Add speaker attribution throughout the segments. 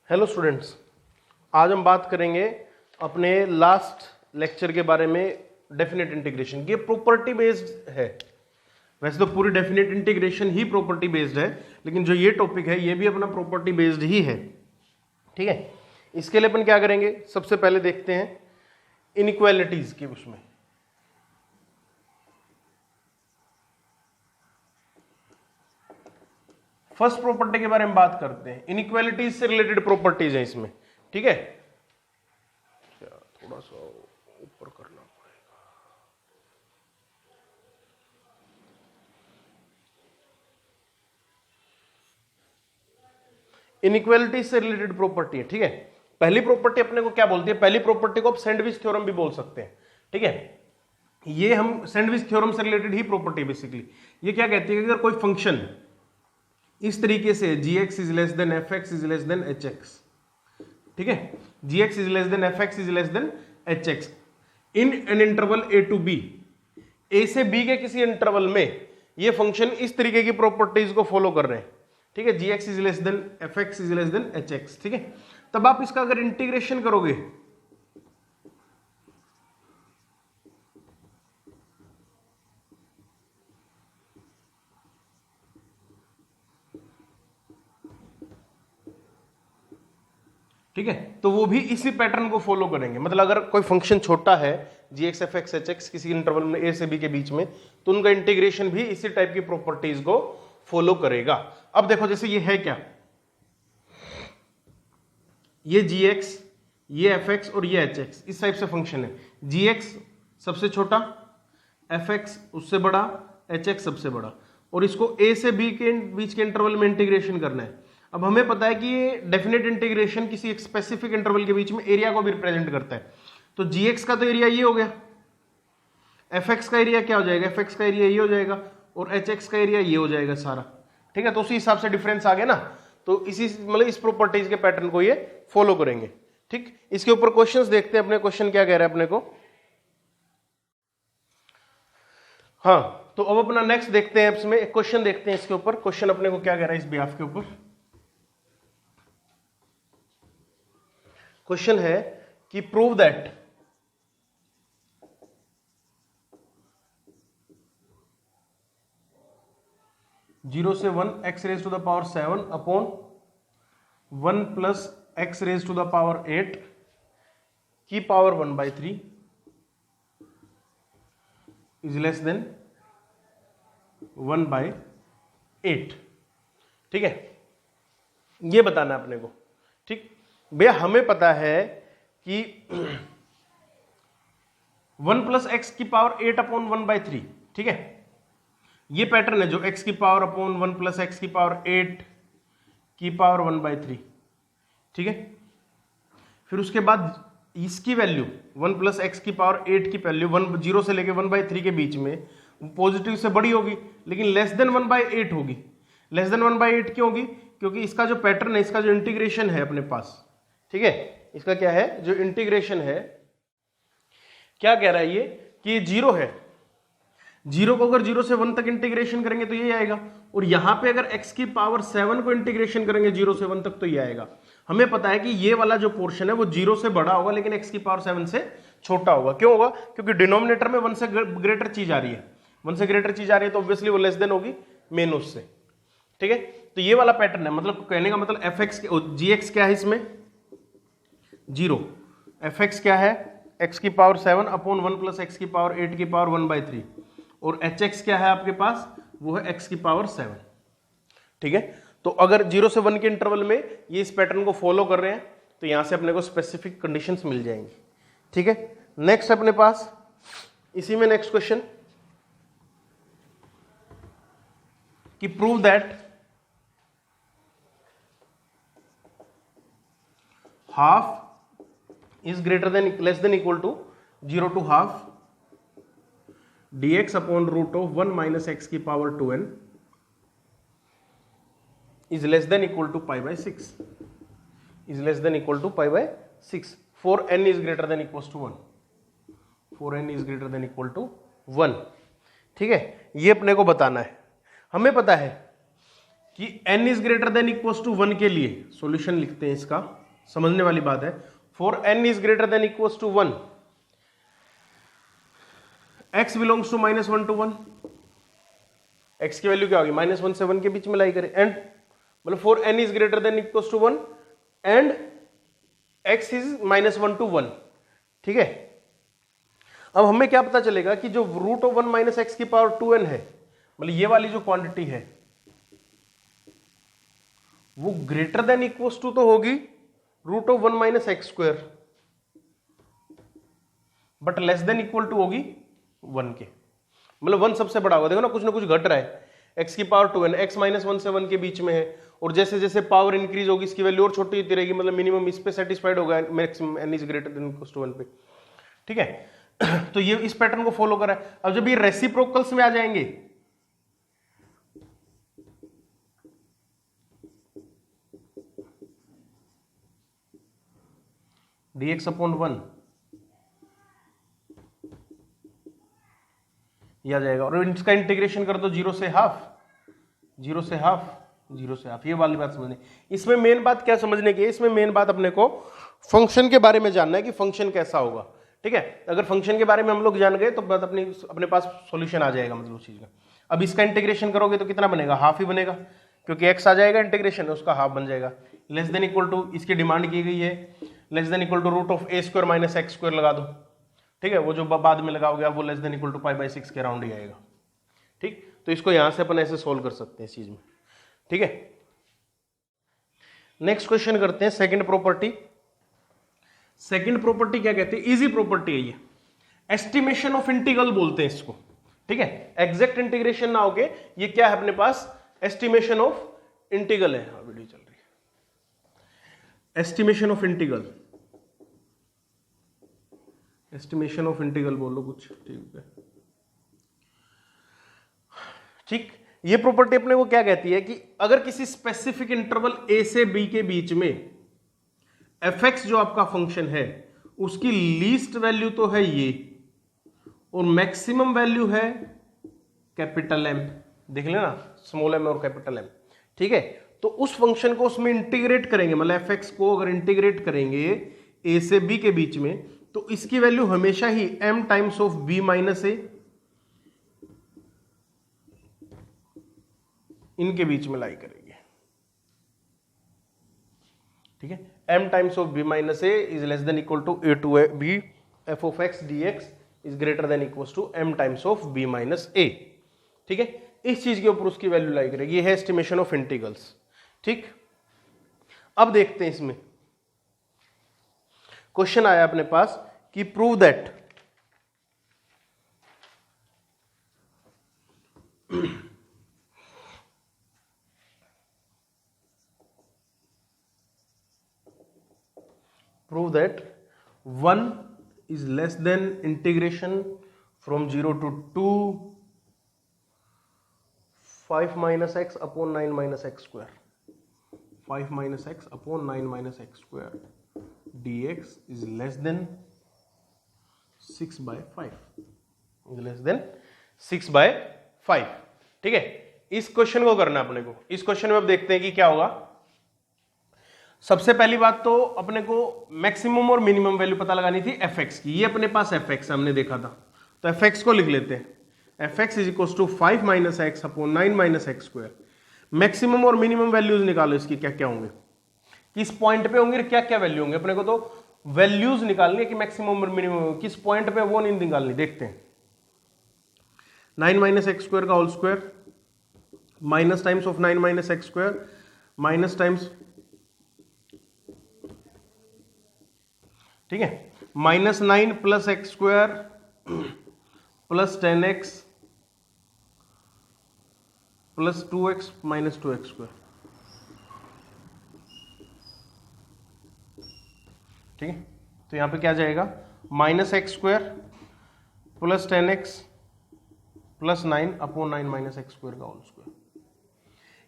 Speaker 1: Hello students, आज हम बात करेंगे अपने लास्ट लेक्चर के बारे में डेफिनेट इंटीग्रेशन। ये प्रॉपर्टी बेस्ड है। वैसे तो पूरी डेफिनेट इंटीग्रेशन ही प्रॉपर्टी बेस्ड है, लेकिन जो ये टॉपिक है ये भी अपना प्रॉपर्टी बेस्ड ही है। ठीक है, इसके लिए अपन क्या करेंगे, सबसे पहले देखते हैं इनइक्वालिटीज के उसमें। फर्स्ट प्रॉपर्टी के बारे में बात करते हैं। इनइक्वालिटीज से रिलेटेड प्रॉपर्टीज है इसमें। ठीक है, थोड़ा सा ऊपर करना पड़ेगा। इनइक्वालिटीज से रिलेटेड प्रॉपर्टी है। ठीक है, पहली प्रॉपर्टी अपने को क्या बोलती है? पहली प्रॉपर्टी को आप सैंडविच थ्योरम भी बोल सकते हैं। ठीक है, ये हम सैंडविच थ्योरम से रिलेटेड ही प्रॉपर्टी बेसिकली। ये क्या कहती है कि अगर कोई फंक्शन इस तरीके से gx is less than fx is less than hx, ठीक है, gx is less than fx is less than hx in an interval a to b, a से b के किसी इंटरवल में ये फंक्शन इस तरीके की प्रॉपर्टीज को फॉलो कर रहे हैं। ठीक है, gx is less than fx is less than hx। ठीक है, तब आप इसका अगर इंटीग्रेशन करोगे ठीक है, तो वो भी इसी पैटर्न को फॉलो करेंगे। मतलब अगर कोई फंक्शन छोटा है gx fx hx किसी इंटरवल में a से b के बीच में, तो उनका इंटीग्रेशन भी इसी टाइप की प्रॉपर्टीज को फॉलो करेगा। अब देखो, जैसे ये है क्या, ये gx, ये fx और ये hx, इस टाइप से फंक्शन है। gx सबसे छोटा, fx उससे बड़ा, hx सबसे बड़ा, और इसको a से b के बीच के इंटरवल में इंटीग्रेशन करना है। अब हमें पता है कि ये डेफिनेट इंटीग्रेशन किसी एक स्पेसिफिक इंटरवल के बीच में एरिया को भी रिप्रेजेंट करता है। तो gx का तो एरिया ये हो गया, fx का एरिया क्या हो जाएगा, fx का एरिया ये हो जाएगा, और hx का एरिया ये हो जाएगा सारा। ठीक है, तो उसी हिसाब से डिफरेंस आ गया ना। तो इसी मतलब इस प्रॉपर्टीज के पैटर्न को ये फॉलो करेंगे। ठीक, इसके ऊपर क्वेश्चंस देखते हैं अपने। क्वेश्चन क्या कह रहा है अपने को। हाँ, तो अब अपना नेक्स्ट देखते हैं, इसमें एक क्वेश्चन देखते हैं इसके ऊपर। क्वेश्चन अपने को क्या कह रहा है इस बिहाफ के ऊपर। क्वेश्चन है कि प्रूव दैट जीरो से 1 x raise to the power 7 upon 1 plus x raise to the power 8 की पावर 1/3 इज लेस देन 1/8। ठीक है, ये बताना है अपने को। ठीक भैया, हमें पता है कि 1 प्लस एक्स की पावर 8 अपॉन 1/3। ठीक है, ये पैटर्न है जो x की पावर अपॉन 1 प्लस एक्स की पावर 8 की पावर 1/3। ठीक है, फिर उसके बाद इसकी वैल्यू 1 प्लस एक्स की पावर 8 की वैल्यू 0 से लेके 1/3 के बीच में पॉजिटिव से बड़ी होगी, लेकिन लेस देन 1/8 होगी। लेस देन 1/8 क्यों होगी? क्योंकि इसका जो पैटर्न है, इसका जो इंटीग्रेशन है अपने पास, ठीक है, इसका क्या है जो इंटीग्रेशन है, क्या कह रहा है ये कि ये 0 है। 0 को अगर 0 से 1 तक इंटीग्रेशन करेंगे तो ये आएगा, और यहां पे अगर x की पावर 7 को इंटीग्रेशन करेंगे 0 से 1 तक तो ये आएगा। हमें पता है कि ये वाला जो पोर्शन है वो 0 से बड़ा होगा, लेकिन x की पावर 7 से छोटा होगा। क्यों होगा? क्योंकि डिनोमिनेटर में 1 से ग्रेटर चीज आ रही है। 1 से ग्रेटर चीज आ रही है तो ऑब्वियसली वो लेस देन होगी मेन उससे। ठीक है, तो ये वाला पैटर्न है। मतलब कहने का मतलब fx gx क्या है इसमें 0, fx क्या है x की पावर 7 अपॉन 1 प्लस एक्स की पावर 8 की पावर 1/3, और hx क्या है आपके पास, वो है x की पावर 7। ठीक है, तो अगर 0 से 1 के इंटरवल में ये इस पैटर्न को फॉलो कर रहे हैं तो यहां से अपने को स्पेसिफिक कंडीशंस मिल जाएंगी। ठीक है, नेक्स्ट अपने पास इसी में नेक्स्ट क्वेश्चन कि prove that half is greater than less than equal to 0 to half dx upon root of 1 minus x की power 2n is less than equal to pi by 6 is less than equal to pi by 6 for n is greater than equals to 1 for n is greater than equal to 1। ठीक है, ये अपने को बताना है। हमें पता है कि n is greater than equal to 1 के लिए सॉल्यूशन लिखते हैं इसका, समझने वाली बात है। For n is greater than equal to 1 x belongs to -1 to 1, x की वैल्यू क्या होगी -1 से 1 के बीच में लाई करें, एंड मतलब for n is greater than equal to 1 and x is -1 to 1, ठीक है। अब हमें क्या पता चलेगा कि जो रूट ऑफ 1 माइनस एक्स की पावर 2n है, मतलब ये वाली जो क्वांटिटी है वो ग्रेटर देन इक्वल्स टू तो होगी root of 1 minus x square, but less than equal to होगी 1 के, मतलब 1 सबसे बड़ा होगा। देखो ना कुछ घट रहा है, x की पावर 2n, x माइनस 1 से 1 के बीच में है, और जैसे जैसे पावर इंक्रीज होगी इसकी वैल्यू और छोटी होती रहेगी, मतलब मिनिमम इस पे सेटिस्फाइड होगा maximum n is greater than equal to 1 पे, ठीक है। तो ये इस पैटर्न को फॉलो करा है। अब जब ये रेसिप्रोकल्स में आ जाएंगे, dx अपॉन 1 ये आ जाएगा, और इसका इंटीग्रेशन कर दो 0 से हाफ, 0 से हाफ, 0 से हाफ, ये वाली बात समझनी। इसमें मेन बात क्या समझने की है, इसमें मेन बात अपने को फंक्शन के बारे में जानना है कि फंक्शन कैसा होगा, ठीक है। अगर फंक्शन के बारे में हम लोग जान गए तो बात अपने पास सॉल्यूशन आ जाएगा, मतलब उस चीज का। अब इसका इंटीग्रेशन करोगे तो कितना बनेगा, हाफ ही बनेगा, क्योंकि x आ जाएगा इंटीग्रेशन, उसका हाफ बन जाएगा। लेस देन इक्वल टू, इसकी डिमांड की गई है less than equal to root of a square minus x square लगा दो, ठीक है। वो जो बाद में लगाओगे वो लेस देन इक्वल टू π/6 के अराउंड ही आएगा, ठीक। तो इसको यहां से अपन ऐसे सोल्व कर सकते हैं इस चीज में, ठीक है। नेक्स्ट क्वेश्चन करते हैं सेकंड प्रॉपर्टी। सेकंड प्रॉपर्टी क्या कहते हैं, इजी प्रॉपर्टी है ये, एस्टिमेशन ऑफ इंटीग्रल बोलते हैं इसको, ठीक है। एग्जैक्ट इंटीग्रेशन ना होके ये क्या है अपने पास, एस्टिमेशन ऑफ इंटीग्रल है। वीडियो चल रही है। Estimation of integral, estimation of integral बोलो कुछ, ठीक है, ठीक। ये प्रॉपर्टी अपने को क्या कहती है कि अगर किसी स्पेसिफिक इंटरवल a से b के बीच में fx जो आपका फंक्शन है उसकी लीस्ट वैल्यू तो है ये, और मैक्सिमम वैल्यू है कैपिटल M, देख लेना स्मॉल m और कैपिटल M, ठीक है। तो उस फंक्शन को उसमें इंटीग्रेट करेंगे, मतलब fx को अगर इंटीग्रेट करेंगे a से b के बीच में, तो इसकी वैल्यू हमेशा ही m times of b minus a, इनके बीच में लाई करेंगे, ठीक है। m times of b minus a is less than equal to a to b f of x dx is greater than equal to m times of b minus a, ठीक है। इस चीज के ऊपर उसकी वैल्यू लाई करेगी, ये है एस्टिमेशन ऑफ इंटीग्रल्स, ठीक। अब देखते हैं इसमें क्वेश्चन आया अपने पास कि prove that prove that 1 is less than integration from 0 to 2 5 minus x upon 9 minus x square, 5 minus x upon 9 minus x square dx is less than 6/5, is less than 6/5, ठीक है। इस क्वेश्चन को करना अपने को। इस क्वेश्चन में अब देखते हैं कि क्या होगा। सबसे पहली बात तो अपने को मैक्सिमम और मिनिमम वैल्यू पता लगानी थी fx की, ये अपने पास fx हमने देखा था, तो fx को लिख लेते हैं, fx is equal to 5 minus X upon 9 minus x square. Maximum और मिनिमम वैल्यूज निकालो इसकी, क्या क्या होंगे, किस पॉइंट पे होंगे, क्या क्या वैल्यू होंगे। अपने को तो वैल्यूज निकालनी है कि मैक्सिमम और मिनिमम किस पॉइंट पे, वो नहीं निकालनी। देखते हैं 9 माइनस एक्स स्क्वायर का whole square minus times of 9 minus x square minus times, ठीक है, -9 plus x square plus 10x plus 2x minus 2x square, ठीक है। तो यहां पे क्या जाएगा, minus x square plus 10x plus 9 upon 9 minus x square का होल स्क्वायर।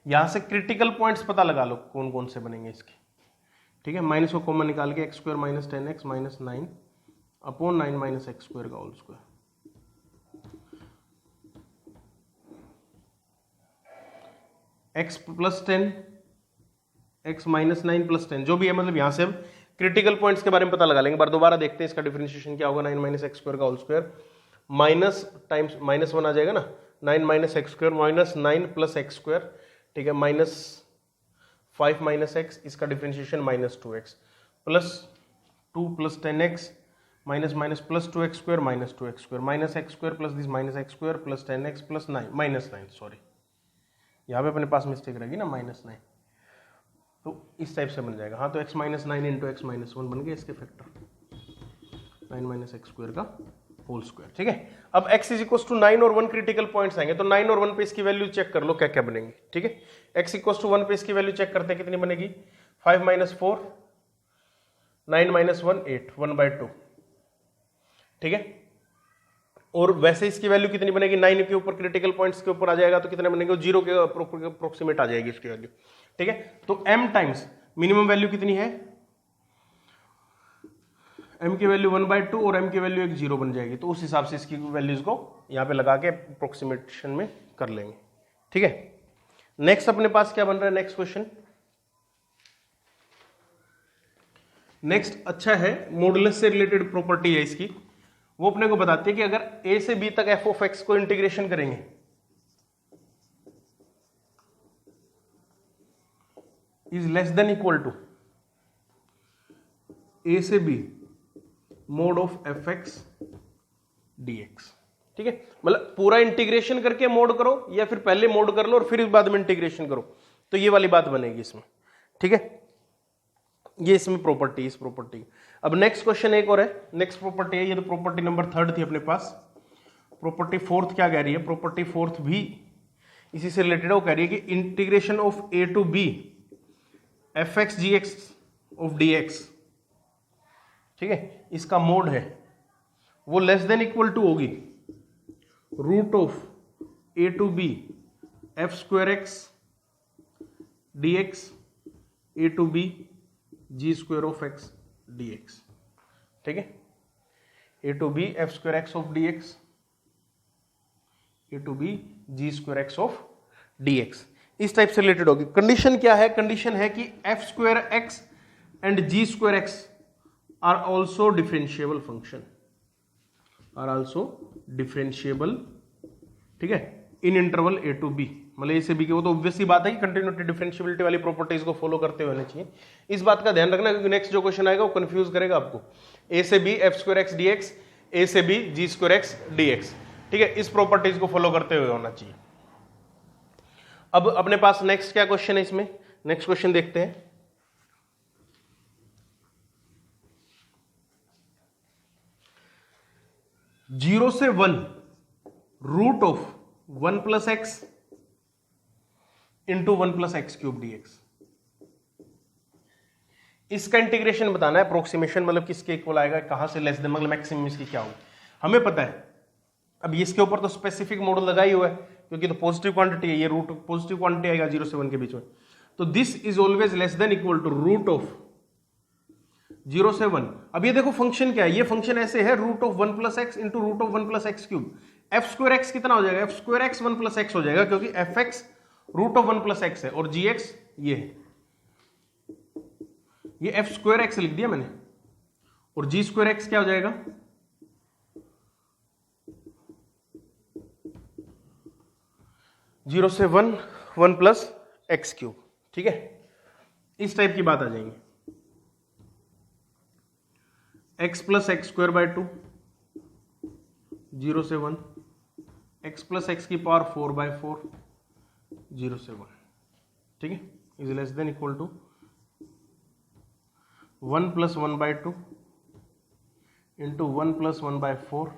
Speaker 1: यहां से क्रिटिकल पॉइंट्स पता लगा लो कौन कौन से बनेंगे इसके, ठीक है। माइनस को कॉमन निकाल के x square minus 10x minus 9 upon 9 minus x square का whole square. x plus 10 x minus 9 plus 10 जो भी है, मतलब यहां से अब क्रिटिकल पॉइंट्स के बारे में पता लगा लेंगे। बार दोबारा देखते हैं इसका डिफरेंशिएशन क्या होगा। 9 माइनस एक्स स्क्वायर का whole square minus times minus 1 आ जाएगा ना, 9 minus x square minus 9 plus x square, ठीक है, माइनस 5 माइनस एक्स, इसका differentiation minus 2x plus 2 plus 10x minus minus plus 2x square minus 2x square minus x square plus this minus x square plus 10x plus 9 minus 9, sorry यहाँ पे अपने पास mistake रहेगी ना, minus 9, तो इस type से बन जाएगा। हाँ, तो x minus 9 into x minus 1 बन गया इसके फैक्टर, 9 माइनस एक्स स्क्वायर का होल स्क्वायर, ठीक है। अब x इज इक्वल टू 9 और 1 क्रिटिकल पॉइंट्स आएंगे, तो 9 और 1 पे इसकी वैल्यू चेक कर लो क्या क्या बनेंगी, ठीक है। x इक्वल टू 1 पे इसकी वैल्यू चेक करते हैं, कितनी बनेगी, 5 माइनस 4 9 माइनस 1 8 1/2, ठीक है। और वैसे इसकी वैल्यू कितनी बनेगी, 9 के ऊपर क्रिटिकल पॉइंट्स के ऊपर आ जाएगा तो कितने बनेंगे, 0 के अप्रोक्सीमेट आ जाएगी इसकी वैल्यू, ठीक है। तो m टाइम्स मिनिमम वैल्यू कितनी है, m की वैल्यू 1/2 और m की वैल्यू एक 0 बन जाएगी, तो उस हिसाब से इसकी वैल्यूज को यहां पे लगा के अप्रोक्सीमेशन में कर लेंगे, ठीक है। नेक्स्ट अपने पास क्या बन रहा है, नेक्स्ट क्वेश्चन, नेक्स्ट अच्छा है, मॉडुलस से रिलेटेड प्रॉपर्टी है इसकी, वो अपने को बताती है कि अगर a से b तक f ऑफ x को इंटीग्रेशन करेंगे is less than equal to a से b mod of F X dx, ठीक है। मतलब पूरा इंटीग्रेशन करके मोड करो या फिर पहले मोड कर लो और फिर बाद में इंटीग्रेशन करो, तो ये वाली बात बनेगी इसमें, ठीक है। ये इसमें प्रॉपर्टी, इस प्रॉपर्टी। अब नेक्स्ट क्वेश्चन एक और है, नेक्स्ट प्रॉपर्टी है, ये तो प्रॉपर्टी नंबर 3 थी अपने पास। प्रॉपर्टी 4 क्या कह रही है, प्रॉपर्टी 4 भी इसी से रिलेटेड है, वो कह रही है कि integration of a to b f x g x of d x, ठीक है, इसका मोड है वो लेस देन इक्वल टू होगी root of a to b f square x D x a to b g square of x D x, ठीक है। A to b f square x of d x, a to b g square x of d x, इस type से related होगी। Condition क्या है, condition है कि F square X and G square X are also differentiable function, are also differentiable, ठीक है, in interval A to B, मतलब ए से बी के, वो तो ऑब्वियसली बात है कि कंटिन्यूटी डिफरेंशिएबिलिटी वाली प्रॉपर्टीज को फॉलो करते हुए होना चाहिए। इस बात का ध्यान रखना क्योंकि नेक्स्ट जो क्वेश्चन आएगा वो कंफ्यूज करेगा आपको। ए से b f square x D x, a से b g square x D x, ठीक है, इस प्रॉपर्टीज को फॉलो करते हुए होना चाहिए। अब अपने पास नेक्स्ट क्या क्वेश्चन है इसमें, नेक्स्ट क्वेश्चन देखते हैं। जीरो से 1 root of 1 plus X into 1 plus X cube D X, इसका इंटीग्रेशन बताना है, अप्रोक्सीमेशन मतलब किसके इक्वल आएगा, कहां से लेस देन, मतलब मैक्सिमम इसकी क्या होगी हमें पता है। अब इसके ऊपर तो स्पेसिफिक मॉडल लगा ही हुआ है क्योंकि तो पॉजिटिव क्वांटिटी है, ये रूट पॉजिटिव क्वांटिटी आएगा 0 से 1 के बीच में, तो this is always less than equal to root of 0 से 1। अब ये देखो फंक्शन क्या है, ये फंक्शन ऐसे है root of 1 plus X into root of 1 plus X cube, F square X कितना हो जाएगा, F square X 1 plus X हो जाएगा क्योंकि F X root of 1 plus X है और जी एक्स ये है, ये एफ स्क्वायर एक्स लिख दिया मैंने, और जी स्क्वायर एक्स क्या हो जाएगा, जीरो से 1 1 प्लस एक्स क्यूब, ठीक है, इस टाइप की बात आ जाएगी। X plus x square by 2 0 से 1, एक्स प्लस एक्स की पावर 4/4 0 से 1, ठीक है, is less than equal to 1 plus 1/2 into 1 plus 1/4,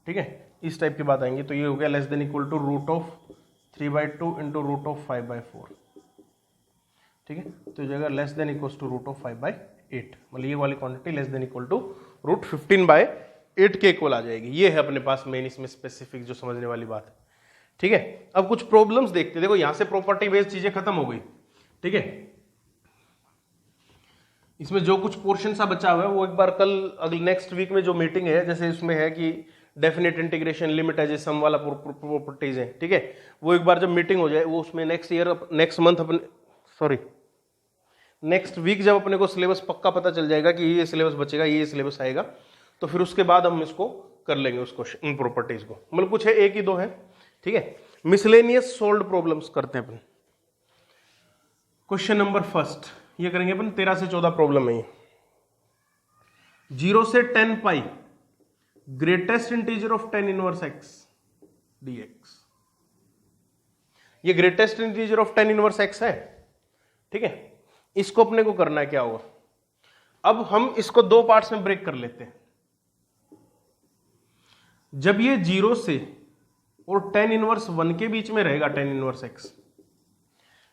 Speaker 1: ठीक है, इस टाइप की बात आएंगी। तो ये हो गया less than equal to root of 3/2 into root of 5/4, ठीक है, तो ये जगह less than equal to root of 5/8, मतलब ये वाली quantity less than equal to root 15/8 के इक्वल आ जाएगी। ये है अपने पास मेन इसमें स्पेसिफिक जो समझने वाली बात है, ठीक है। अब कुछ प्रॉब्लम्स देखते हैं, देखो यहां से प्रॉपर्टी बेस्ड चीजें खत्म हो गई, ठीक है। इसमें जो कुछ पोर्शन सा बचा हुआ है वो एक बार कल अगले नेक्स्ट वीक में जो मीटिंग है, जैसे इसमें है कि definite integration, limit as a sum वाला प्रॉपर्टीज है, ठीक है। वो एक बार जब मीटिंग हो जाए, वो उसमें नेक्स्ट मंथ अपने नेक्स्ट वीक जब अपने को सिलेबस पक्का पता चल जाएगा कि ये सिलेबस बचेगा, ये सिलेबस आएगा, तो फिर उसके बाद हम इसको कर लेंगे उसको, इन प्रॉपर्टीज को। मतलब कुछ है, एक ही दो है, ठीक है। मिसलेनियस सोल्व्ड प्रॉब्लम्स करते हैं अपन। क्वेश्चन नंबर फर्स्ट ये करेंगे अपन, 13 से 14 प्रॉब्लम है ये। 0 से 10 pi greatest integer of 10 inverse x dx। ये greatest integer of 10 inverse x है, ठीक है। इसको अपने को करना है, क्या होगा, अब हम इसको दो पार्ट्स में ब्रेक कर लेते हैं। जब ये 0 से और 10 इनवर्स 1 के बीच में रहेगा, 10 इनवर्स x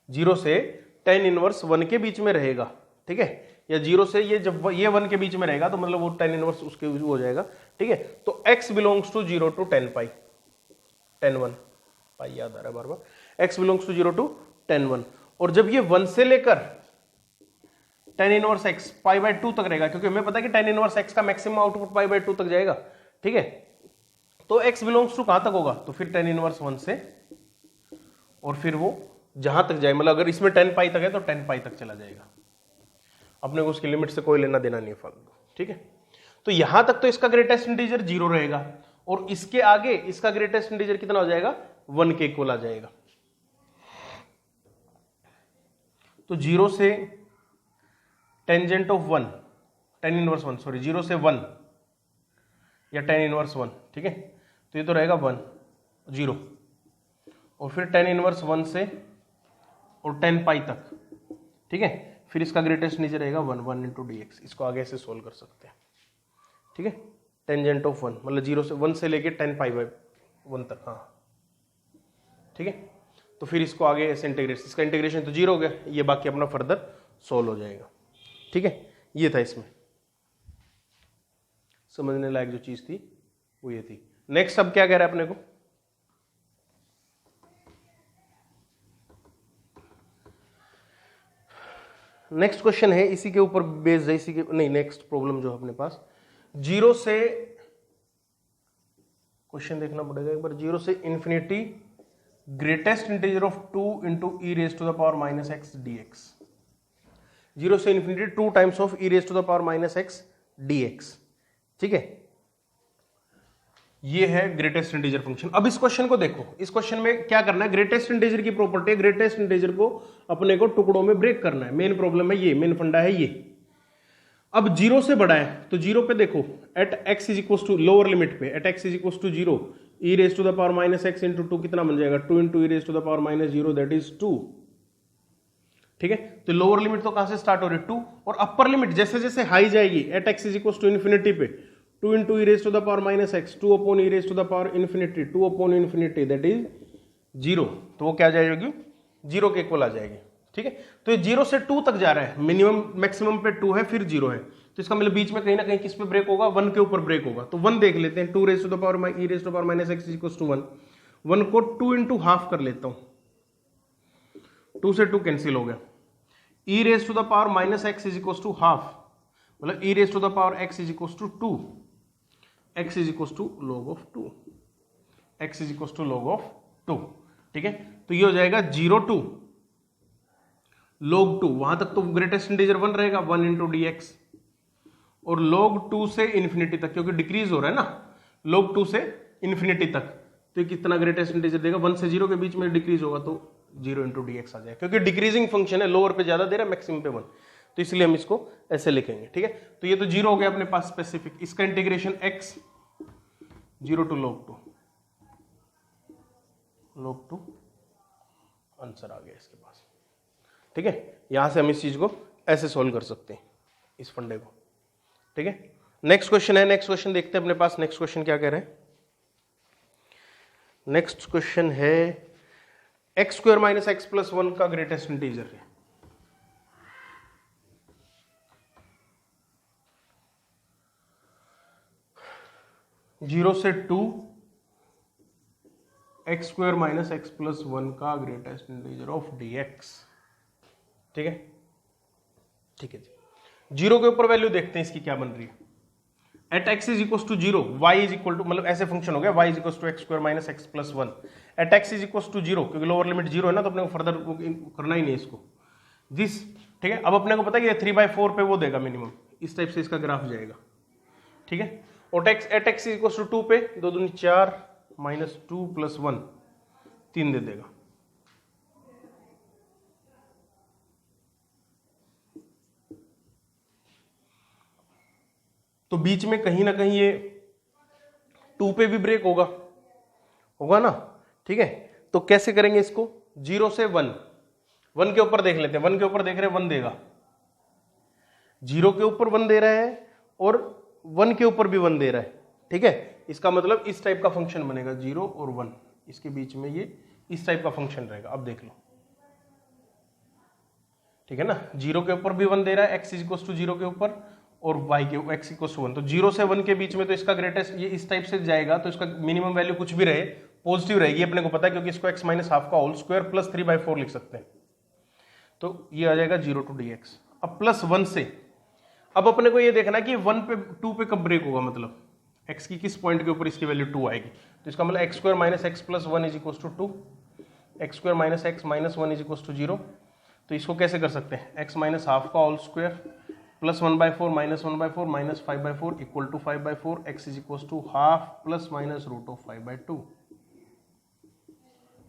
Speaker 1: 0 से 10 इनवर्स 1 के बीच में रहेगा, ठीक है, या 0 से ये जब ये 1 के बीच में रहेगा तो मतलब वो 10 इनवर्स उसके हो जाएगा, ठीक है। तो x बिलोंग्स टू 0 टू 10 पाई, 10 1 पाई याद आ रहा है बार बार, x बिलोंग्स टू 0 टू 10 1। और जब ये 1 से लेकर 10 इनवर्स x पाई बाय 2 तक रहेगा, क्योंकि हमें पता है कि 10 इनवर्स x का मैक्सिमम आउटपुट पाई बाय 2 तक जाएगा, ठीक है। तो x बिलोंग्स टू कहां तक होगा, तो फिर 10 इनवर्स 1 से और फिर वो जहां तक जाए, मतलब अगर इसमें 10 पाई तक है तो 10 पाई तक चला जाएगा, अपने को उसकी लिमिट से कोई लेना देना नहीं है फालतू, ठीक है। तो यहां तक तो इसका ग्रेटेस्ट इंटीजर 0 रहेगा, और इसके आगे इसका ग्रेटेस्ट इंटीजर कितना हो जाएगा, 1 के इक्वल आ जाएगा। तो 0 से टेंजेंट ऑफ 1, 10 इनवर्स 1, सॉरी 0 से 1 या 10 इनवर्स 1, ठीक है। तो ये तो रहेगा 1 0, और फिर 10 इनवर्स 1 से और 10 पाई तक, ठीक है। फिर इसका ग्रेटेस्ट इंटीजर रहेगा 1 इंटू dx। इसको आगे से सोल्व कर सकते हैं, ठीक है। टेंजेंट ऑफ 1 मतलब 0 से 1 से लेके 10 पाई बाय 1 तक, हाँ, ठीक है। तो फिर इसको आगे ऐसे इंटीग्रेट, इसका इंटीग्रेशन तो 0 हो गया, ये बाकी अपना फर्दर सोल्व हो जाएगा, ठीक है। ये था इसमें समझने लायक जो चीज थी वो ये थी। नेक्स्ट अब क्या कह रहा है अपने को, नेक्स्ट क्वेश्चन है इसी के ऊपर बेस्ड है, इसी के नहीं, नेक्स्ट प्रॉब्लम जो अपने पास 0 से, क्वेश्चन देखना पड़ेगा एक बार, 0 से infinity greatest integer of 2 into E raise to the power minus X D X. 0 से infinity 2 times of E raise to the power minus X D x, ठीक है। ये है ग्रेटेस्ट इंटीजर फंक्शन। अब इस क्वेश्चन को देखो, इस क्वेश्चन में क्या करना है, ग्रेटेस्ट इंटीजर की प्रॉपर्टी है, ग्रेटेस्ट इंटीजर को अपने को टुकड़ों में ब्रेक करना है। मेन प्रॉब्लम है ये, मेन फंडा है ये। अब 0 से बड़ा है तो 0 पे देखो, at x is equal to, lower limit पे at x is equal to 0 e raise to the power minus x into 2 कितना बन जाएगा, 2 into E raise to the power minus 0 that is 2, ठीक है। तो लोअर लिमिट तो कहां से स्टार्ट हो रही है, 2, और अपर लिमिट जैसे जैसे हाई जाएगी at x is equal to infinity पे 2 into E raise to the power minus X, 2 upon E raise to the power infinity, 2 upon infinity that is 0। तो वो क्या जाएगी, 0 के इक्वल आ जाएगी, ठीक है। तो ये 0 से 2 तक जा रहा है, मिनिमम मैक्सिमम पे 2 है, फिर 0 है, तो इसका मतलब बीच में कहीं ना कहीं किस पे ब्रेक होगा, 1 के ऊपर ब्रेक होगा। तो 1 देख लेते हैं, 2 raise to the power E raise to the power minus X equal to 1, 1 को 2 इंटू हाफ कर लेता हूं, 2 से 2 कैंसिल हो गया, e raise to the power minus x is equal to half, मतलब e raise to the power x is equal to 2, x is equal to log of 2, x is equal to log of 2, ठीक है। तो ये हो जाएगा 0 to log 2, वहां तक तो ग्रेटेस्ट इंटीजर 1 रहेगा, 1 इंटू डी एक्स, और log 2 से इन्फिनिटी तक, क्योंकि डिक्रीज हो रहा है ना, log 2 से इन्फिनिटी तक, तो ये कितना ग्रेटेस्ट इंटीजर देगा, 1 से 0 के बीच में डिक्रीज होगा तो 0 इंटू डी एक्स आ जाएगा, क्योंकि डिक्रीजिंग फंक्शन है, लोअर पे ज्यादा दे रहा है, मैक्सिमम पे 1, तो इसलिए हम इसको ऐसे लिखेंगे, ठीक है। तो ये तो 0 हो गया अपने पास स्पेसिफिक, इसका integration x 0 to log 2 answer आ गया इसके पास, ठीक है। यहां से हम इस चीज को ऐसे सॉल्व कर सकते हैं, इस फंडे को, ठीक है। नेक्स्ट क्वेश्चन है, नेक्स्ट क्वेश्चन देखते हैं अपने पास, नेक्स्ट क्वेश्चन क्या कह रहे हैं। नेक्स्ट क्वेश्चन है x square minus X plus 1 का ग्रेटेस्ट इंटीजर है। जीरो से 2 X square minus X plus 1 का ग्रेटेस्ट इंटीजर ऑफ dx, ठीक है, ठीक है जी। 0 के ऊपर वैल्यू देखते हैं इसकी क्या बन रही है, at X is equal to 0 Y is equal to, मतलब ऐसे फंक्शन हो गया Y is equal to X square minus X plus 1 at X is equal to 0, क्योंकि लोअर लिमिट 0 है ना, तो अपने को फर्दर करना ही नहीं इसको दिस, ठीक है। अब अपने को पता है कि 3/4 पे वो देगा मिनिमम, इस टाइप से इसका ग्राफ जाएगा, ठीक है। और at X is equal to 2 पे 2 दूनी 4 माइनस 2 प्लस 1 3 दे देगा। तो बीच में कहीं ना कहीं ये 2 पे भी ब्रेक होगा ना, ठीक है। तो कैसे करेंगे इसको, 0 से 1 के ऊपर देख लेते हैं, 1 के ऊपर देख रहे हैं 1 देगा, 0 के ऊपर 1 दे रहा है और 1 के ऊपर भी 1 दे रहा है, ठीक है। इसका मतलब इस टाइप का फंक्शन बनेगा 0 और 1, इसके बीच में ये इस टाइप का फंक्शन रहेगा। अब देख लो, ठीक है ना, 0 के ऊपर भी 1 दे रहा है, x इज इक्वल टू 0 के ऊपर और y के x इक्वल टू 1, तो 0 से 1 के बीच में तो इसका ग्रेटेस्ट ये इस टाइप से जाएगा, तो इसका मिनिमम वैल्यू कुछ भी रहे पॉजिटिव रहेगी, अपने को पता है, क्योंकि इसको x माइनस हाफ का होल स्क्वायर प्लस 3/4 लिख सकते हैं, तो ये आ जाएगा 0 to dx। अब प्लस 1 से अब अपने को ये देखना है कि 1 पे 2 पे कब ब्रेक होगा, मतलब x की किस पॉइंट के ऊपर इसकी वैल्यू 2 आएगी, तो इसका मतलब x square minus X plus 1 is equal to 2, X square minus X minus 1 is equal to 0। तो इसको कैसे कर सकते हैं, x माइनस हाफ का whole square plus 1/4 minus 1/4 minus 5/4 equal to 5/4, x is equal to half plus minus root of 5/2,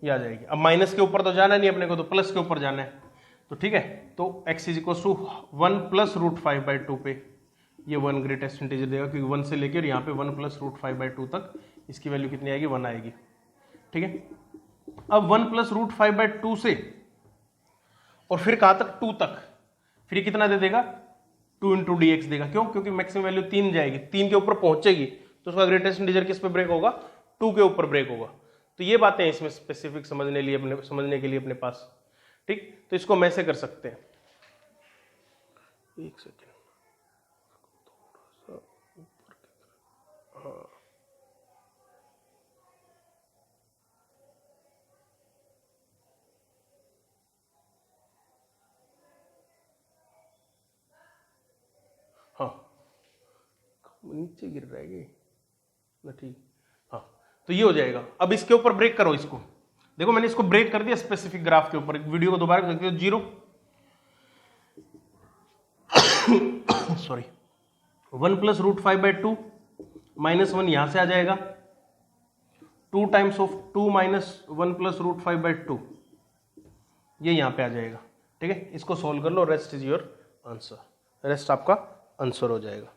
Speaker 1: ये आ जाएगी। अब माइनस के ऊपर तो जाना नहीं अपने को, तो प्लस के ऊपर जाना है, तो ठीक है, तो x is equal to 1 plus root 5/2 पे ये 1 ग्रेटेस्ट इंटीजर देगा, क्योंकि 1 से लेकर यहाँ पे 1 प्लस रूट 5/2 तक इसकी वैल्यू कितनी आएगी, 1 आएगी, ठीक है। अब 1 प्लस रूट 5/2 से और फिर कहां तक, 2 तक, फिर ये कितना दे देगा, 2 इंटू डी एक्स देगा, क्यों, क्योंकि मैक्सिमम वैल्यू 3 जाएगी, 3 के ऊपर पहुंचेगी, तो उसका ग्रेटेस्ट इंटीजर किस पे ब्रेक होगा, 2 के ऊपर ब्रेक होगा। तो ये बातें इसमें स्पेसिफिक समझने के लिए अपने पास, ठीक। तो इसको हम ऐसे कर सकते हैं, एक सेकेंड, थोड़ा सा ऊपर की तरफ, हाँ हाँ नीचे गिर रहा है ना, ठीक, हाँ। तो ये हो जाएगा। अब इसके ऊपर ब्रेक करो, इसको देखो मैंने इसको ब्रेक कर दिया स्पेसिफिक ग्राफ के ऊपर, वीडियो को दोबारा कर सकते हो, 0 सॉरी 1 प्लस रूट 5/2 माइनस 1 यहां से आ जाएगा, 2 times of 2 minus 1 plus root 5/2 ये यहां पे आ जाएगा, ठीक है। इसको सोल्व कर लो, rest is your answer, rest आपका आंसर हो जाएगा,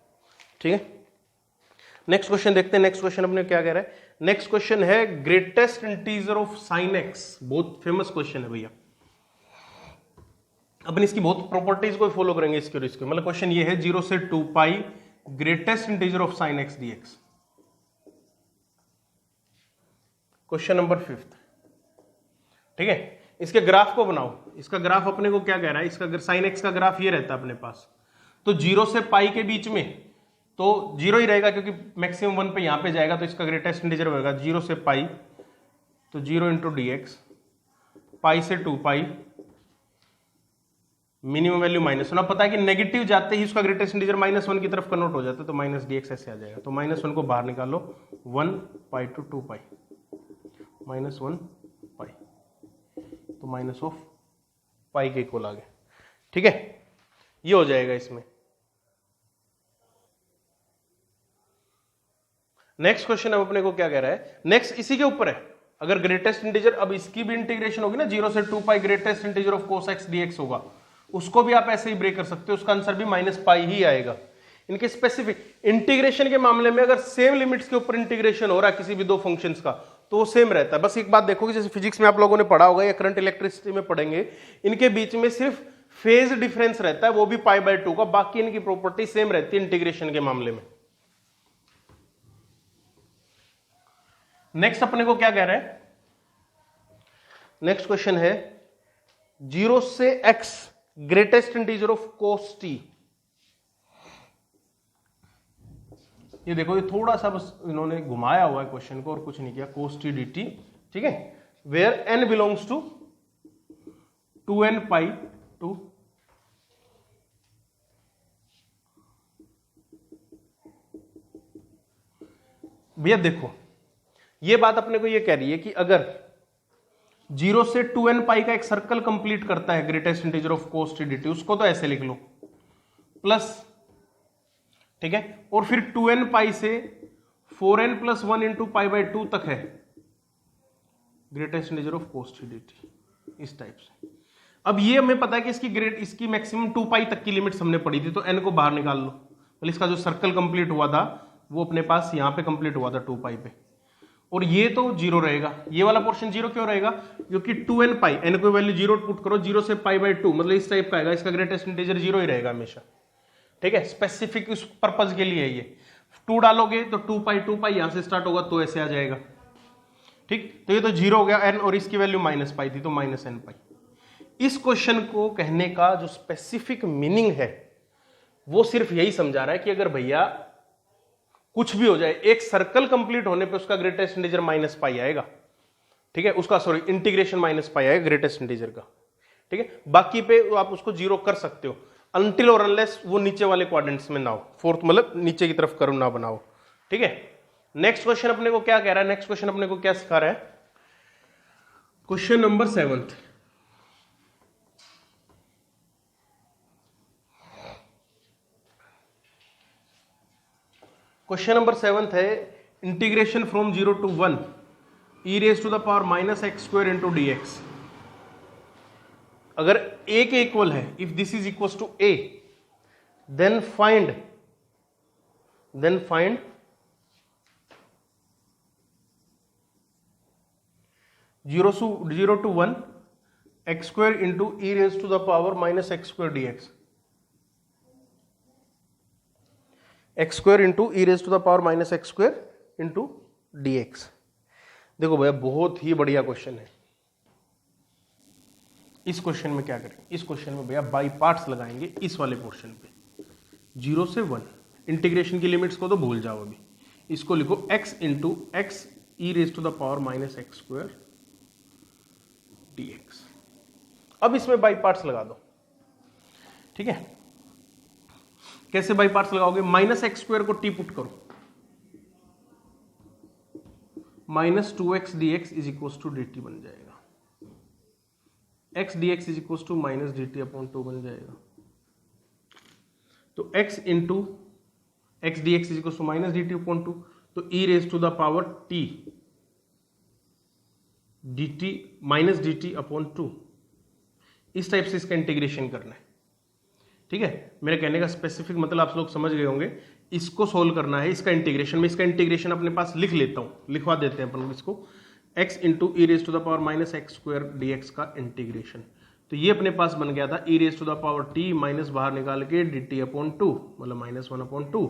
Speaker 1: ठीक है। नेक्स्ट क्वेश्चन देखते हैं, नेक्स्ट क्वेश्चन अपने क्या कह रहा है। नेक्स्ट क्वेश्चन है greatest integer of sine x, बहुत फेमस क्वेश्चन है भैया, अपन इसकी बहुत प्रॉपर्टीज को फॉलो करेंगे इसके और इसके, मतलब क्वेश्चन ये है 0 से 2 pi greatest integer of sine x dx, question number 5, ठीक है। इसके ग्राफ को बनाओ, इसका ग्राफ अपने को क्या कह रहा है, इसका साइन एक्स का ग्राफ ये रहता है अपने पास, तो 0 से पाई के बीच में तो 0 ही रहेगा, क्योंकि मैक्सिमम 1 पे यहां पे जाएगा, तो इसका ग्रेटेस्ट इंटीजर होगा 0 से पाई, तो 0 इंटू डी एक्स, पाई से 2 पाई, मिनिमम वैल्यू -1। अब पता है कि नेगेटिव जाते ही उसका ग्रेटेस्ट इंटीजर -1 की तरफ कन्वर्ट हो जाता है, तो माइनस डी एक्स ऐसे आ जाएगा, तो -1 को बाहर निकालो, 1 पाई टू 2 पाई, -1 पाई, तो माइनस ऑफ पाई के इक्वल आ गए, ठीक है। ये हो जाएगा इसमें। नेक्स्ट क्वेश्चन अब अपने को क्या कह रहा है, नेक्स्ट इसी के ऊपर है, अगर ग्रेटेस्ट इंटीजर, अब इसकी भी इंटीग्रेशन होगी ना, 0 से 2 pi greatest integer of cos x dx होगा, उसको भी आप ऐसे ही ब्रेक कर सकते हो, उसका आंसर भी -पाई ही आएगा। इनके स्पेसिफिक इंटीग्रेशन के मामले में अगर सेम लिमिट्स के ऊपर इंटीग्रेशन हो रहा है किसी भी दो फंक्शंस का, तो वो सेम रहता है। बस एक बात देखोगे, जैसे फिजिक्स में आप लोगों ने पढ़ा होगा या करंट इलेक्ट्रिसिटी में पढ़ेंगे, इनके बीच में सिर्फ फेज डिफरेंस रहता है, वो भी π/2 का, बाकी इनकी प्रॉपर्टी सेम रहती है इंटीग्रेशन के मामले में। नेक्स्ट अपने को क्या कह रहा है, नेक्स्ट क्वेश्चन है 0 से x greatest integer of cos t। ये देखो, ये थोड़ा सा बस इन्होंने घुमाया हुआ है क्वेश्चन को और कुछ नहीं किया, cos t dt, ठीक है, where n belongs to 2n pi to भैया देखो ये बात अपने को ये कह रही है कि अगर 0 से 2n पाई का एक सर्कल कंप्लीट करता है greatest integer of cos t dt, उसको तो ऐसे लिख लो प्लस, ठीक है, और फिर 2n पाई से 4n plus 1 into pi by 2 तक है greatest integer of cos t dt, इस टाइप से। अब ये हमें पता है कि इसकी मैक्सिमम 2 पाई तक की लिमिट्स हमने पढ़ी थी, तो n को बाहर निकाल लो, मतलब इसका जो सर्कल कंप्लीट हुआ था वो अपने पास यहाँ पे कंप्लीट हुआ था 2 पाई पे, और ये तो 0 रहेगा, ये वाला पोर्शन 0 क्यों रहेगा, क्योंकि 2n पाई, n को वैल्यू 0 पुट करो, 0 से पाई बाई 2, मतलब इस टाइप का आएगा, इसका ग्रेटेस्ट इंटीजर 0 ही रहेगा हमेशा, ठीक है, स्पेसिफिक उस पर्पज के लिए है ये। 2 डालोगे तो 2 पाई यहां से स्टार्ट होगा तो ऐसे आ जाएगा, ठीक, तो ये तो 0 हो गया n, और इसकी वैल्यू माइनस पाई थी तो माइनस n पाई। इस क्वेश्चन को कहने का जो स्पेसिफिक मीनिंग है वो सिर्फ यही समझा रहा है कि अगर भैया कुछ भी हो जाए, एक सर्कल कंप्लीट होने पे उसका ग्रेटेस्ट इंटीजर माइनस पाई आएगा, ठीक है, उसका सॉरी इंटीग्रेशन माइनस पाई आएगा ग्रेटेस्ट इंटीजर का, ठीक है, बाकी पे आप उसको 0 कर सकते हो अनटिल और अनलेस वो नीचे वाले क्वाड्रेंट्स में ना हो, फोर्थ मतलब नीचे की तरफ कर्व ना बनाओ, ठीक है। नेक्स्ट क्वेश्चन अपने को क्या कह रहा है, नेक्स्ट क्वेश्चन अपने को क्या सिखा रहा है, क्वेश्चन नंबर 7। क्वेश्चन नंबर 7 है integration from 0 to 1 e raise to the power minus x square into D X. अगर a के इक्वल है, if this is equal to a, then find 0 to 1 X square into e raise to the power minus x square D X, X square into E raise to the power minus x square into D X. देखो भैया बहुत ही बढ़िया question है। इस question में क्या करेंगे, इस क्वेश्चन में भैया बाई पार्ट्स लगाएंगे इस वाले पोर्शन पे, 0 से 1, इंटीग्रेशन की लिमिट्स को तो भूल जाओ अभी, इसको लिखो x into X E raise to the power minus x square D X. अब इसमें बाई पार्ट्स लगा दो, ठीक है, कैसे बाई पार्ट्स लगाओगे, माइनस एक्स स्क्वायर को टी पुट करो, minus 2x dx is equal to dt बन जाएगा, x dx is equal to minus dt upon 2 बन जाएगा, तो x into X D X is equal to minus dt upon 2, तो e raise to the power t dt minus dt upon 2, इस type से इसका integration करना है, ठीक है। मेरे कहने का स्पेसिफिक मतलब आप लोग समझ गए होंगे, इसको सोल्व करना है, इसका इंटीग्रेशन में, इसका इंटीग्रेशन अपने पास लिख लेता हूं, लिखवा देते हैं अपन इसको, x into E raise to the power minus x square D x का इंटीग्रेशन, तो ये अपने पास बन गया था e raise to the power t minus बाहर निकाल के डी टी अपॉन 2, मतलब minus 1 upon 2,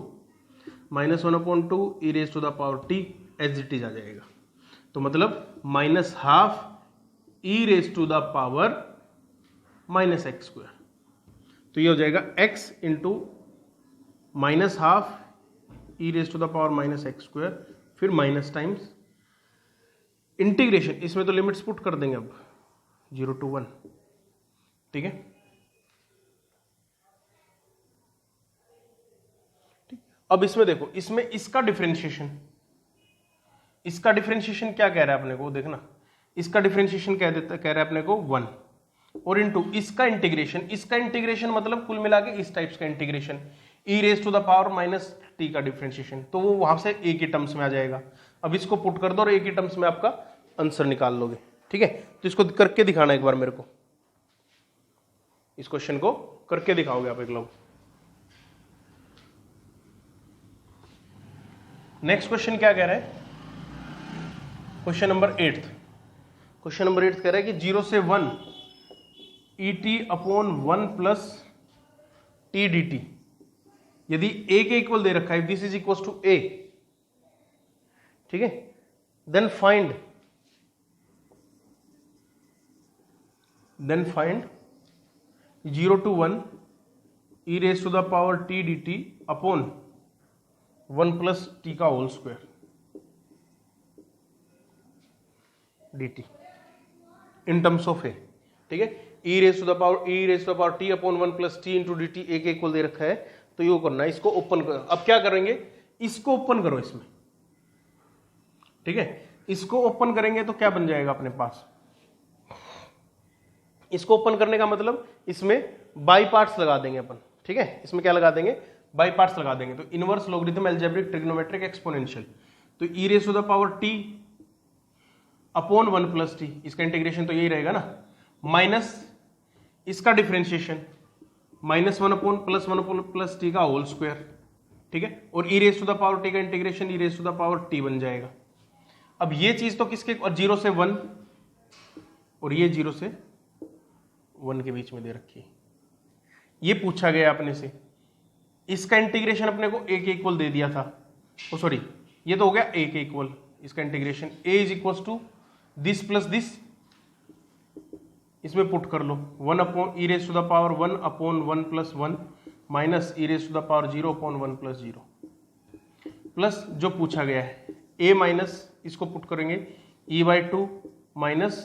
Speaker 1: minus 1 upon 2 e raise to the power t as it is आ जाएगा, तो मतलब minus half E raise to the power minus x square, तो ये हो जाएगा x into minus half E raise to the power minus x square, फिर minus times integration, इसमें तो लिमिट्स पुट कर देंगे अब 0 to 1, ठीक है, ठीक। अब इसमें देखो, इसमें इसका डिफरेंशिएशन क्या कह रहा है अपने को, देखना, इसका डिफरेंशिएशन कह रहा है अपने को 1, और इनटू इसका इंटीग्रेशन मतलब कुल मिला के इस टाइप्स का integration, E raise to the power minus T का डिफरेंशिएशन, तो वो वहां से ए की टर्म्स में आ जाएगा। अब इसको पुट कर दो और ए की टर्म्स में आपका आंसर निकाल लोगे, ठीक है। तो इसको करके दिखाना एक बार मेरे को, इस क्वेश्चन को करके दिखाओगे आप एक लोग। नेक्स्ट क्वेश्चन क्या कह रहा है, क्वेश्चन नंबर 8 कह रहा है कि 0 से 1 e t upon 1 plus t d t, यदि a के इक्वल दे रखा है, this is equal to a, ठीक है, then find 0 to 1 e raise to the power t dt upon 1 plus t का whole square dt in terms of a, ठीक है, e raise to the power t upon 1 plus t into d t a के equal दे रखा है, तो ये करना है, इसको ओपन करो। अब क्या करेंगे, इसको ओपन करो, इसमें ठीक है। इसको ओपन करेंगे तो क्या बन जाएगा अपने पास, इसको ओपन करने का मतलब इसमें बाई पार्ट्स लगा देंगे अपन, ठीक है। इसमें क्या लगा देंगे, बाई पार्ट्स लगा देंगे। तो inverse logarithm algebraic trigonometric exponential, तो e raise to the power t upon 1 plus t, इसका इंटीग्रेशन तो यही रहेगा ना, माइनस इसका differentiation -1 upon +1 upon plus t का होल स्क्वायर, ठीक है। और e raise to the power t का integration e raise to the power t बन जाएगा। अब ये चीज तो किसके, और 0 से 1 और ये 0 से 1 के बीच में दे रखी है। ये पूछा गया अपने से, इसका इंटीग्रेशन अपने को a के इक्वल दे दिया था, ओ सॉरी ये तो हो गया a के इक्वल, इसका integration a is equal to this plus this, इसमें पुट कर लो 1 upon E raise to the power 1 upon 1 plus 1 minus E raise to the power 0 upon 1 plus 0 plus जो पूछा गया है a माइनस इसको पुट करेंगे e/2 माइनस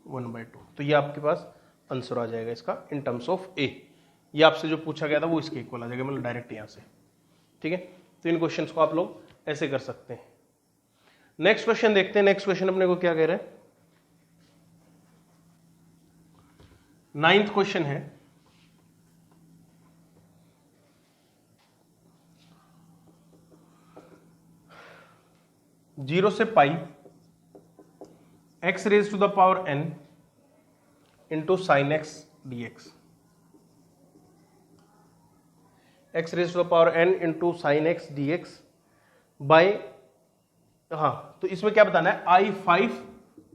Speaker 1: 1/2, तो ये आपके पास आंसर आ जाएगा इसका इन टर्म्स ऑफ a। ये आपसे जो पूछा गया था वो इसके इक्वल आ जाएगा, मतलब डायरेक्ट यहां से, ठीक है। तो इन क्वेश्चंस को आप लोग ऐसे कर सकते हैं। नेक्स्ट क्वेश्चन देखते हैं। नेक्स्ट क्वेश्चन अपने को क्या कह रहा है, 9th क्वेश्चन है, जीरो से pi x raise to the power n into sine X D X, X raise to the power n into sine X D X by, हाँ तो इसमें क्या बताना है, I5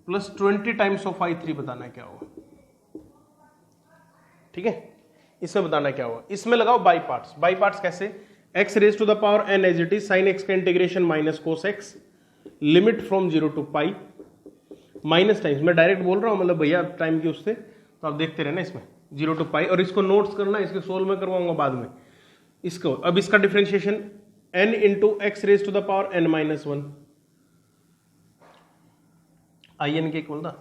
Speaker 1: plus 20 times of I3 बताना है क्या होगा, ठीक है। इसमें बताना क्या होगा, इसमें लगाओ बाई पार्ट्स। बाई पार्ट्स कैसे, x raise to the power n as it is sine x का integration minus cos x limit from 0 to pi minus times, मैं डायरेक्ट बोल रहा हूं मतलब भैया टाइम की उससे, तो आप देखते रहना इसमें 0 टू पाई, और इसको नोट्स करना, इसके सोल्व में करवाऊंगा बाद में इसको। अब इसका differentiation n into X raise to the power n minus 1 in के इक्वल था,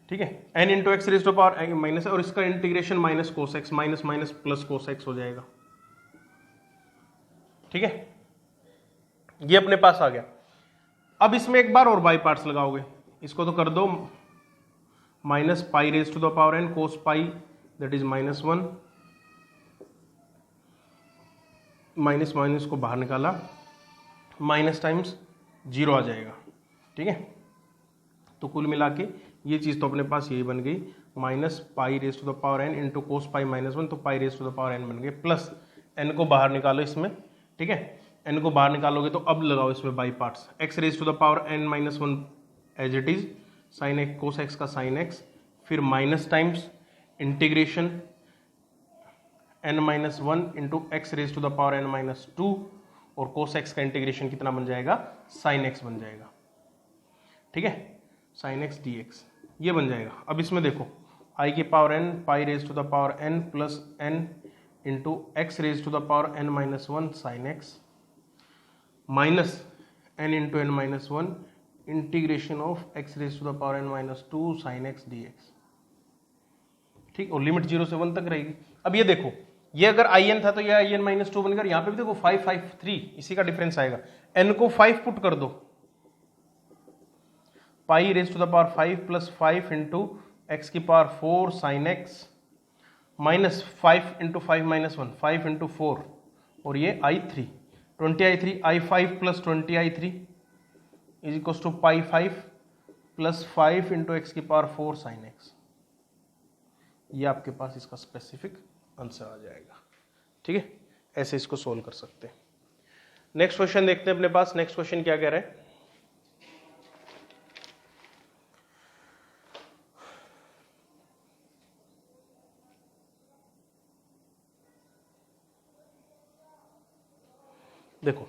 Speaker 1: ठीक है। n into X raise to power minus, और इसका integration minus cos X, minus minus plus cos X हो जाएगा, ठीक है। ये अपने पास आ गया। अब इसमें एक बार और बाई पार्ट्स लगाओगे, इसको तो कर दो minus pi raise to the power n cos pi that is -1, minus minus को बाहर निकाला, माइनस टाइम्स 0 आ जाएगा, ठीक है। तो कुल मिला के ये चीज तो अपने पास यही बन गई, minus pi raise to the power n into cos pi -1, तो pi raise to the power n बन गए, प्लस n को बाहर निकालो इसमें, ठीक है। n को बाहर निकालोगे तो अब लगाओ इसमें by parts, x raise to the power n-1 as it is sine X cos X का साइन एक्स, फिर minus times integration n-1 into X raise to the power n-2, और कोस एक्स का इंटीग्रेशन कितना बन जाएगा, साइन एक्स बन जाएगा, ठीक है, साइन एक्स डी एक्स ये बन जाएगा। अब इसमें देखो i की power n pi raise to the power n plus n into X raise to the power n-1 sine x minus n into n-1 integration of x raise to the power n-2 sine X D x, ठीक, और limit 0 से 1 तक रहेगी। अब ये देखो, ये अगर in था तो ये in-2 बनकर, यहाँ पे भी देखो 5 5 3 इसी का डिफरेंस आएगा, n को 5 पुट कर दो, pi raise to the power 5 plus 5 into x की power 4 sine x minus 5 into 5 minus 1 5 into 4, और ये I3 20I3 I5 plus 20I3 is equal to pi 5 plus 5 into x की पावर 4 साइन एक्स, ये आपके पास इसका specific answer आ जाएगा, ठीक है। ऐसे इसको सोल्व कर सकते हैं। नेक्स्ट क्वेश्चन देखते हैं अपने पास। नेक्स्ट क्वेश्चन क्या कह रहा है, देखो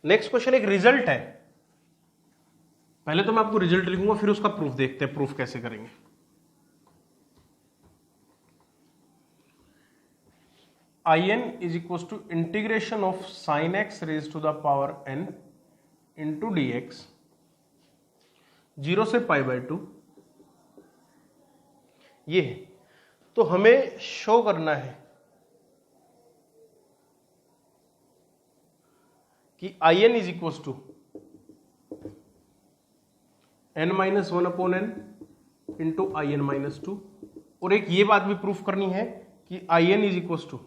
Speaker 1: नेक्स्ट क्वेश्चन एक रिजल्ट है, पहले तो मैं आपको रिजल्ट लिखूंगा फिर उसका प्रूफ देखते हैं, प्रूफ कैसे करेंगे। in is equals to integration of sin x raised to the power n into dx 0 से π/2 ये है। तो हमें शो करना है कि in is equals to n minus one upon n into I n minus two. और एक ये बात भी प्रूफ करनी है कि I n is equal to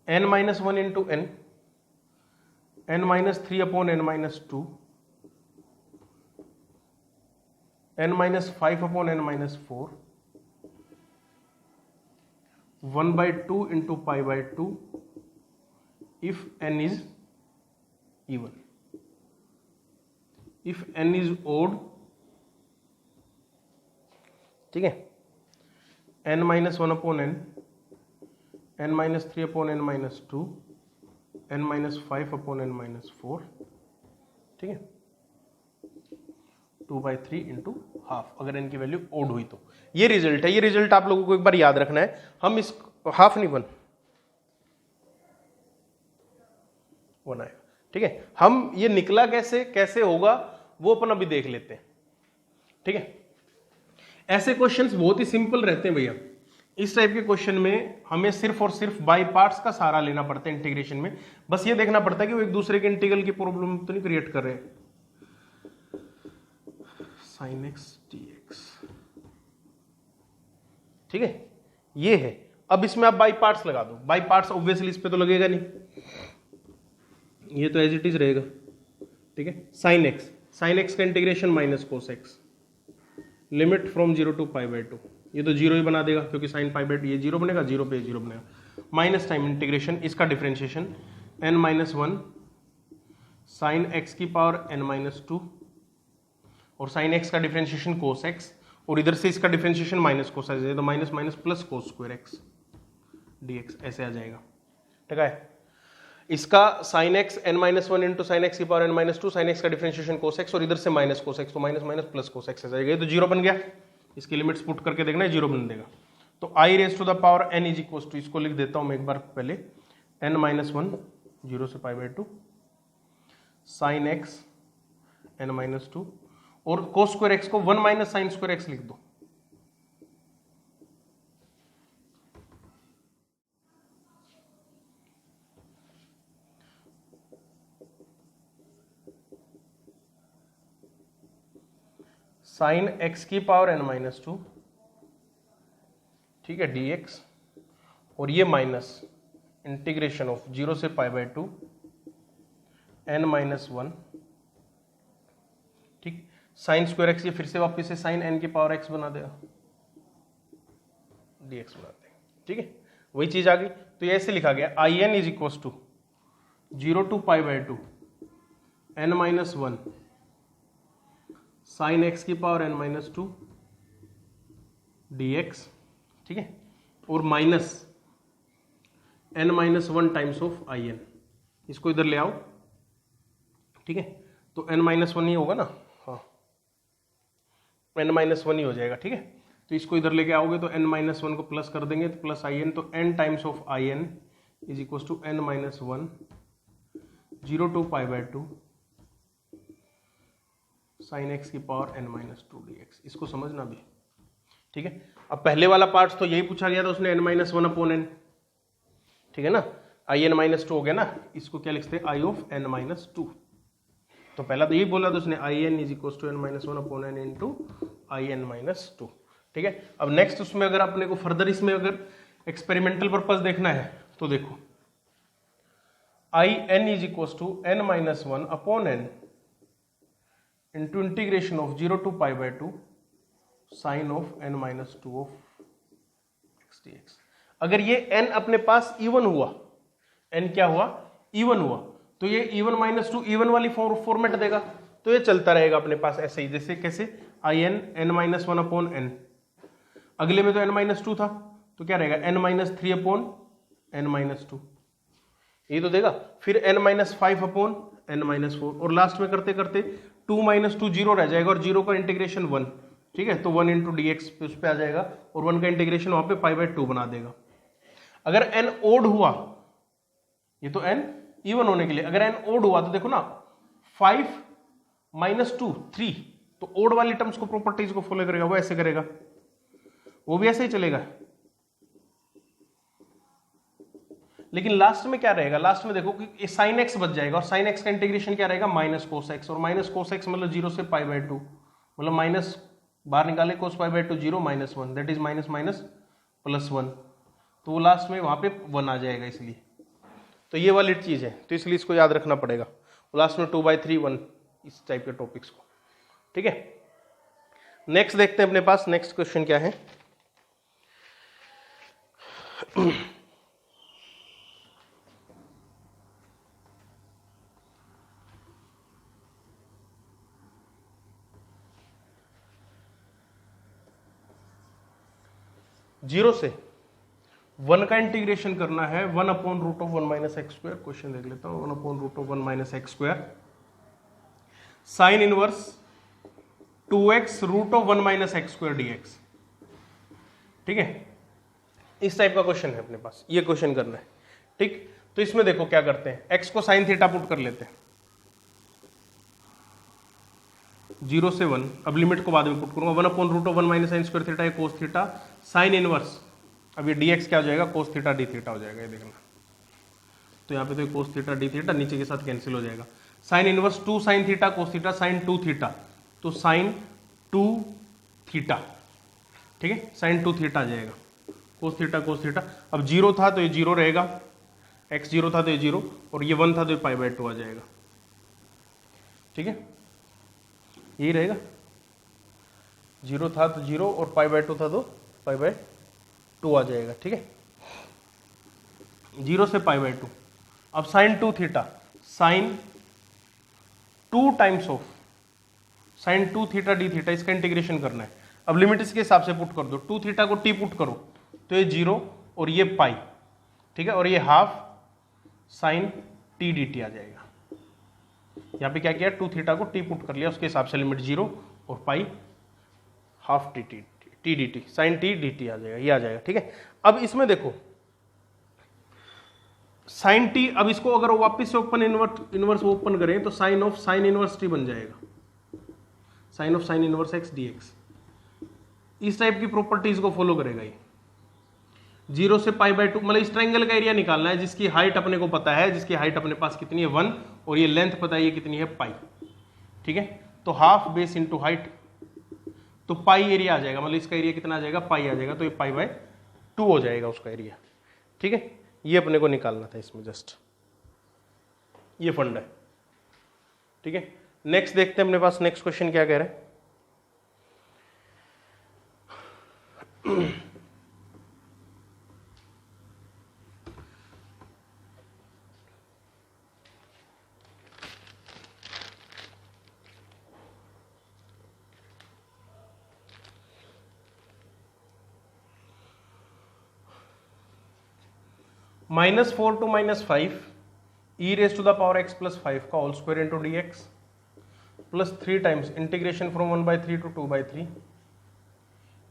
Speaker 1: n minus one into n minus three upon n minus two, n minus five upon n minus four, 1/2 into pi by two if n is even. If n is odd, ठीक है, n minus one upon n minus three upon n minus two, n minus five upon n minus four, ठीक है, 2/3 into half, अगर n की value odd हुई तो ये result है। ये रिजल्ट आप लोगों को एक बार याद रखना है। हम इस हाफ नहीं वन आएगा, ठीक है। हम ये निकला कैसे होगा वो अपन अभी देख लेते हैं, ठीक है। ऐसे क्वेश्चंस बहुत ही सिंपल रहते हैं भैया। इस टाइप के क्वेश्चन में हमें सिर्फ और सिर्फ बाई पार्ट्स का सहारा लेना पड़ता है इंटीग्रेशन में। बस ये देखना पड़ता है कि वो एक दूसरे के इंटीग्रल की प्रॉब्लम तो नहीं क्रिएट कर रहे हैं। sin x dx, ठीक है, ये है। अब इसमें आप बाई पार्ट्स लगा दो। बाई पार्ट्स ऑब्वियसली इस पे तो लगेगा नहीं, ये तो एज इट इज रहेगा, ठीक है। sin x का integration minus cos x, limit from 0 to pi by two, ये तो जीरो ही बना देगा क्योंकि साइन पाई बाई टू ये जीरो बनेगा, जीरो पे जीरो बनेगा। माइनस टाइम इंटीग्रेशन, इसका differentiation n minus one sine x की पावर n माइनस टू, और साइन एक्स का डिफरेंशिएशन कोस एक्स, और इधर से इसका डिफरेंशिएशन माइनस कोस आ जाएगा, तो minus minus plus cos square x dx ऐसे आ जाएगा, ठीक है। इसका sine x n minus one into sine x की power n minus two, sine x का डिफरेंशिएशन कोस एक्स, और इधर से माइनस कोस एक्स, तो minus minus plus cos x आ जाएगा। ये तो जीरो बन गया। इसकी लिमिट्स पुट करके देखना है, जीरो बन देगा। तो I raise to the power n is equal to, इसको लिख देता हूं मैं एक बार पहले, n माइनस वन जीरो से पाई by two sine x n minus two, और कोस स्क्वायर एक्स को one minus sine square x लिख दो। साइन एक्स की पावर n माइनस टू, ठीक है, dx, और ये माइनस इंटीग्रेशन ऑफ जीरो से पाई by two n minus one, ठीक। साइन स्क्वायर एक्स, ये फिर से वापस से साइन n की पावर x बना देगा, dx बना देगा, ठीक है, वही चीज आ गई। तो ये ऐसे लिखा गया, I n is equal to zero to pi by two n minus one sine x की power n minus two dx, ठीक है, और minus n minus one times of I n, इसको इधर ले आओ, ठीक है। तो n माइनस वन ही होगा ना, हाँ, n माइनस वन ही हो जाएगा, ठीक है। तो इसको इधर लेके आओगे तो n माइनस वन को प्लस कर देंगे तो प्लस आई एन, तो n times of I n is equal to n minus one zero to pi by two sine x की power n minus two dx। इसको समझना भी, ठीक है। अब पहले वाला पार्ट तो यही पूछा गया था, उसने n minus one upon n, ठीक है ना, आई एन माइनस टू हो गया ना, इसको क्या लिखते हैं, I of n minus two. तो पहला तो यही बोला था उसने, I n is equal to n minus one upon n into I n minus two, ठीक है। अब नेक्स्ट उसमें अगर अपने को फर्दर इसमें अगर एक्सपेरिमेंटल पर्पस देखना है तो देखो, I n is equal to n minus one upon n into integration of zero to pi by two sine of n minus two of x dx। अगर ये n अपने पास इवन हुआ, n क्या हुआ, इवन हुआ, तो ये इवन माइनस टू इवन वाली फॉर्मेट देगा, तो ये चलता रहेगा अपने पास ऐसे ही, जैसे कैसे, I n n minus one upon n, अगले में तो n माइनस टू था, तो क्या रहेगा, n minus three upon n minus to, ये तो देगा। फिर n minus five upon n minus four, और लास्ट में करते करते टू माइनस टू जीरो रह जाएगा, और जीरो का इंटीग्रेशन वन, ठीक है, तो वन इंटू डी एक्स उस पर आ जाएगा, और वन का इंटीग्रेशन वहां पे पाई बाई टू बना देगा। अगर n ओड हुआ, ये तो n इवन होने के लिए, अगर n ओड हुआ तो देखो ना, 5 माइनस टू 3, तो ओड वाली टर्म्स को, प्रॉपर्टीज को फॉलो करेगा, वो ऐसे करेगा, वो भी ऐसे ही चलेगा। लेकिन लास्ट में क्या रहेगा, लास्ट में देखो कि साइन एक्स बच जाएगा और साइन एक्स का इंटीग्रेशन क्या रहेगा माइनस कोस एक्स, और माइनस कोस एक्स मतलब 0 से पाई बाय 2, मतलब माइनस बाहर निकाले cos pi by 2 0 minus 1, that is minus minus plus 1, तो वो लास्ट में वहां पे 1 आ जाएगा, इसलिए तो ये वाली चीज है, तो इसलिए इसको याद रखना पड़ेगा, लास्ट में 2/3 1, इस टाइप के टॉपिक्स को, ठीक है। नेक्स्ट देखते हैं अपने पास नेक्स्ट क्वेश्चन क्या है। जीरो से 1 का इंटीग्रेशन करना है, 1/√1 माइनस एक्स स्क्वायर, क्वेश्चन देख लेता हूं, 1/√1 minus x square sine inverse 2x√1 minus x square dx, ठीक है, इस टाइप का क्वेश्चन है अपने पास, ये क्वेश्चन करना है, ठीक। तो इसमें देखो क्या करते हैं, x को साइन थीटा पुट कर लेते हैं 0 से 1, अब लिमिट को बाद में पुट करूंगा, 1/√1 minus sine square theta cos theta sine inverse, अब ये dx क्या हो जाएगा कोस थीटा डी थीटा हो जाएगा, ये देखना, तो यहाँ पे तो कोस थीटा डी थीटा नीचे के साथ कैंसिल हो जाएगा, sine inverse 2 sine theta cos theta sine 2 theta, तो साइन 2 थीटा, ठीक है, साइन 2 थीटा आ जाएगा, कोस थीटा, अब 0 था तो ये 0 रहेगा, x 0 था तो ये 0, और ये 1 था तो ये पाई बाय 2 आ जाएगा, ठीक है, यही रहेगा, 0 था तो 0 और पाई बाय 2 था तो पाई बाय 2 आ जाएगा, ठीक है, 0 से पाई बाय 2, अब sine 2 theta, sine 2 times of sine 2 theta d theta, इसका इंटीग्रेशन करना है, अब लिमिट इसके हिसाब से पुट कर दो, 2 थीटा को t पुट करो तो ये 0 और ये पाई, ठीक है, और ये हाफ साइन t dt आ जाएगा, यहाँ पे क्या किया 2 थीटा को t पुट कर लिया, उसके हिसाब से लिमिट 0 और pi half t d t, sine t d t आ जाएगा, ये आ जाएगा, ठीक है। अब इसमें देखो साइन टी, अब इसको अगर वापस से ओपन इनवर्स ओपन करें तो sine of sine inverse t बन जाएगा, sine of sine inverse x D x, इस टाइप की प्रॉपर्टीज को फॉलो करेगा ये, 0 से पाई बाय 2, मतलब इस ट्राइंगल का एरिया निकालना है जिसकी हाइट अपने को पता है, जिसकी हाइट अपने पास कितनी है 1, और ये लेंथ पता है ये कितनी है पाई, ठीक है, तो हाफ बेस इंटू हाइट, तो पाई एरिया आ जाएगा, मतलब इसका एरिया कितना आ जाएगा पाई आ जाएगा, तो ये पाई बाय 2 हो जाएगा उसका एरिया, ठीक है, ये अपने को निकालना था इसमें, जस्ट ये फंड है, ठीक है। नेक्स्ट देखते हैं अपने पास नेक्स्ट क्वेश्चन क्या कह रहे हैं। -4 to -5 e raised to the power x plus 5 का whole square into D x plus 3 times integration from 1/3 to 2/3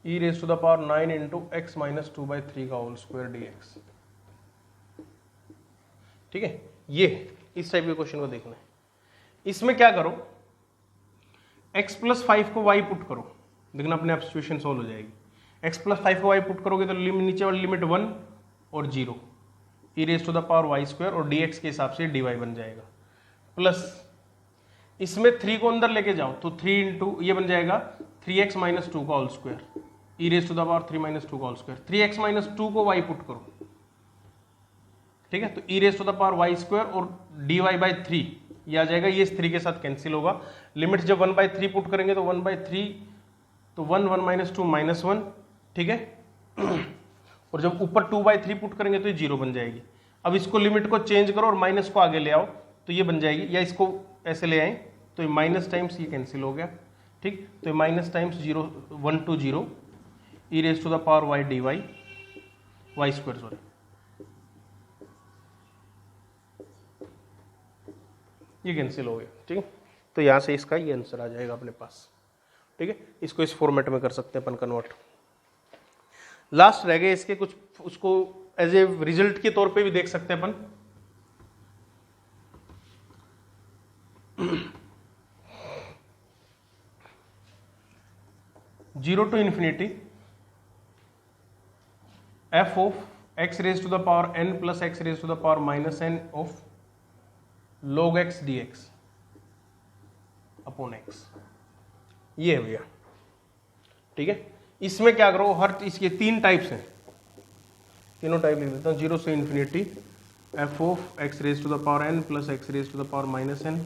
Speaker 1: e raised to the power 9 into x minus 2/3 का होल स्क्वायर डी एक्स, ठीक है, ये इस टाइप के question को देखना है। इसमें क्या करो, x प्लस 5 को y पुट करो, देखना अपने आप सिचुएशन सॉल्व हो जाएगी, x प्लस 5 को y पुट करोगे तो नीचे वाली लिमिट 1 और 0 e raise to the power y square, और dx के हिसाब से dy बन जाएगा, प्लस इसमें 3 को अंदर लेके जाओ तो 3 इंटू ये बन जाएगा 3x माइनस 2 का whole square, e raise to the power 3 minus 2 का होल स्क्वायर, 3x माइनस 2 को y पुट करो, ठीक है, तो e raise to the power y square और dy बाई 3 ये आ जाएगा, ये इस 3 के साथ कैंसिल होगा, लिमिट जब 1/3 पुट करेंगे तो 1/3, तो 1 माइनस 2 माइनस 1, ठीक है, और जब ऊपर 2/3 पुट करेंगे तो ये 0 बन जाएगी। अब इसको लिमिट को चेंज करो और माइनस को आगे ले आओ तो ये बन जाएगी, या इसको ऐसे ले आए तो ये माइनस टाइम्स ये कैंसिल हो गया, ठीक, तो ये minus times 0 1 to 0 e raise to the power y dy y square, sorry, ये कैंसिल हो गया, ठीक है, तो यहाँ से इसका ये आंसर आ जाएगा अपने पास, ठीक है, इसको इस फॉर्मेट में कर सकते हैं अपन कन्वर्ट। लास्ट रह गए इसके कुछ, उसको एज ए रिजल्ट के तौर पे भी देख सकते हैं अपन, zero to infinity f of x raise to the power n plus x raise to the power minus n of log x dx upon x, ये है भैया, ठीक है। इसमें क्या करो, हर इसके 3 टाइप्स हैं, तीनों टाइप लिख देता हूँ, 0 से infinity f of x raise to the power n plus x raise to the power minus n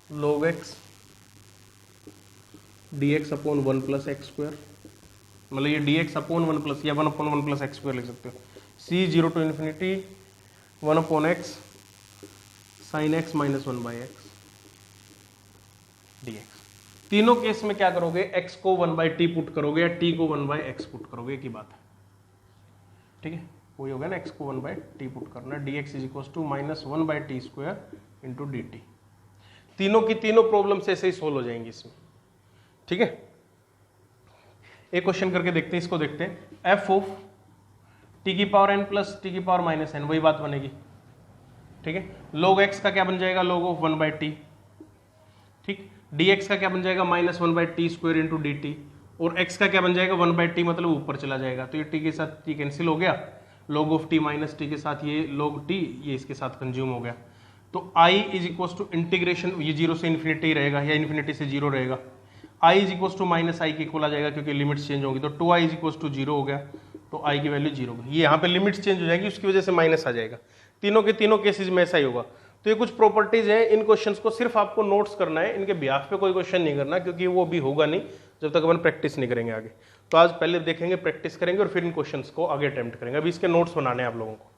Speaker 1: log x dx upon 1 plus x square, मतलब ये dx अपॉन 1 प्लस या 1 अपॉन 1 प्लस एक्स स्क्वायर लिख सकते हो। c 0 to infinity 1 upon x sine x minus 1 by x dx। तीनों case में क्या करोगे, x को 1 बाई टी पुट करोगे या t को 1 बाई एक्स पुट करोगे, एक ही बात है, ठीक है। वही होगा ना, x को 1 बाई टी पुट करना, dx is equal to minus 1 by t square into d t. तीनों की तीनों प्रॉब्लम ऐसे ही सोल्व हो जाएंगी इसमें, ठीक है। एक क्वेश्चन करके देखते हैं, इसको देखते हैं। f ऑफ t की पावर n प्लस t की पावर माइनस n, वही बात बनेगी, ठीक है। log x का क्या बन जाएगा, log ऑफ 1 बाई टी, ठीक। dx का क्या बन जाएगा, minus 1 by t square into d T, और x का क्या बन जाएगा, 1 बाई टी, मतलब ऊपर चला जाएगा, तो ये t के साथ t कैंसिल हो गया, log of t minus t के साथ ये log t, ये इसके साथ कंज्यूम हो गया। तो i is equal to integration, ये 0 से इन्फिनिटी रहेगा या इन्फिनिटी से 0 रहेगा, i is equal to minus I के इक्वल आ जाएगा क्योंकि लिमिट्स चेंज होगी, तो 2i इज इक्वल टू 0 हो गया, तो i की वैल्यू 0 होगी। ये यहाँ पे लिमिट्स चेंज हो जाएगी, उसकी वजह से माइनस आ जाएगा। तीनों के तीनों केसेज में ऐसा ही होगा। तो ये कुछ प्रॉपर्टीज हैं, इन क्वेश्चंस को सिर्फ आपको नोट्स करना है, इनके बिहाफ पे कोई क्वेश्चन नहीं करना, क्योंकि वो भी होगा नहीं जब तक अपन प्रैक्टिस नहीं करेंगे आगे। तो आज पहले देखेंगे, प्रैक्टिस करेंगे और फिर इन क्वेश्चंस को आगे अटेम्प्ट करेंगे। अभी इसके नोट्स बनाने हैं आप लोगों को।